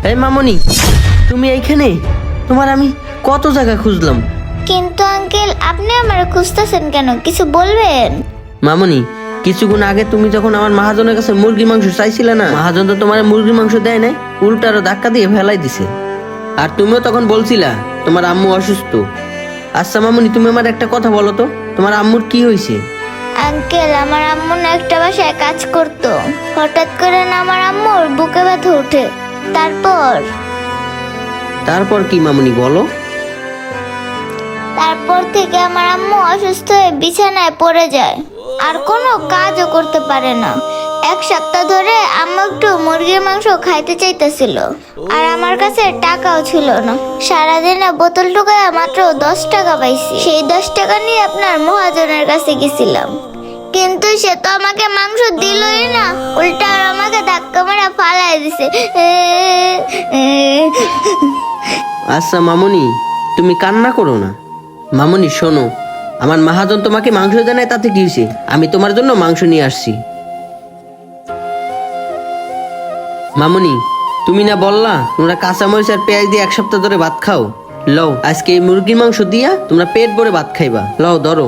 এই মামনি, তুমি এইখানে? তোমার আমি কত জায়গা খুঁজলাম। কিন্তু আঙ্কেল, আপনি আমার খুঁজতেছেন কেন? কিছু বলবেন? মামনি, কিছুক্ষণ আগে তুমি যখন আমার মহাজনের কাছে মুরগির মাংস চাইছিলে না, মহাজন তো তোমার মুরগির মাংস দেয় নাই, উল্টা আরো ধাক্কা দিয়ে ফেলাই দিছে। আর তুমিও তখন বলছিলা তোমার আম্মু অসুস্থ। আচ্ছা মামনি, তুমি আমার একটা কথা বলো তো, তোমার আম্মুর কি হয়েছে? আঙ্কেল, আমার আম্মু না একটা বাসায় কাজ করতো। হঠাৎ করে না আমার আম্মুর বুকে ব্যথা ওঠে। তারপর কি মামনি বলো? তারপর থেকে আমার আম্মু অসুস্থ হয়ে বিছানায় পড়ে যায়, আর কোনো কাজও করতে পারে না। 1 সপ্তাহ ধরে আম্মু একটু মুরগির মাংস খাইতে চাইতেছিল, আর আমার কাছে টাকাও ছিল না। সারাদিনে বোতল টুকায় মাত্র 10 টাকা পাইছি। সেই 10 টাকা নিয়ে আপনার মহাজনের কাছে গেছিলাম, কিন্তু সে তো আমাকে মাংস দিলই না, উল্টা আর আমাকে ধাক্কা মারা ফালাই দিছে। আচ্ছা মামনি, তুমি কান্না করো না। মামনি শোনো, আমার মহাজন তোমাকে মাংস দেয় নাই তাতে কি হয়েছে? আমি তোমার জন্য মাংস নিয়ে আসছি। মামনি, তুমি না বললা তোমরা কাঁচামরিচ আর পেঁয়াজ দিয়ে 1 সপ্তাহ ধরে ভাত খাও? লও, আজকে এই মুরগির মাংস দিয়া তোমরা পেট ভরে ভাত খাইবা। লও ধরো।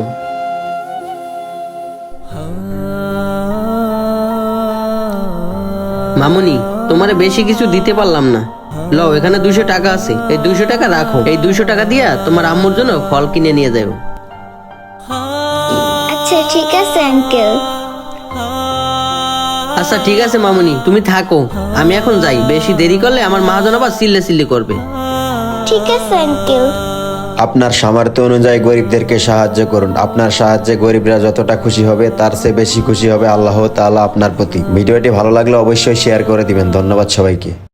মামনি, তোমারে বেশি কিছু দিতে পারলাম না। লও, এখানে 200 টাকা আছে, এই 200 টাকা রাখো। এই 200 টাকা দিয়া তোমার আম্মুর জন্য ফল কিনে নিয়ে যাও। আচ্ছা ঠিক আছে আঙ্কেল। আচ্ছা ঠিক আছে মামনি, তুমি থাকো, আমি এখন যাই। বেশি দেরি করলে আমার মহাজন আবার চিল্লাচিল্লি করবে। ঠিক আছে আঙ্কেল। আপনার সামর্থ্য অনুযায়ী গরিবদেরকে সাহায্য করুন। আপনার সাহায্যে গরিবরা যতটা খুশি হবে তার চেয়ে বেশি খুশি হবে আল্লাহ তাআলা আপনার প্রতি। ভিডিওটি ভালো লাগলে অবশ্যই শেয়ার করে দিবেন। ধন্যবাদ সবাইকে।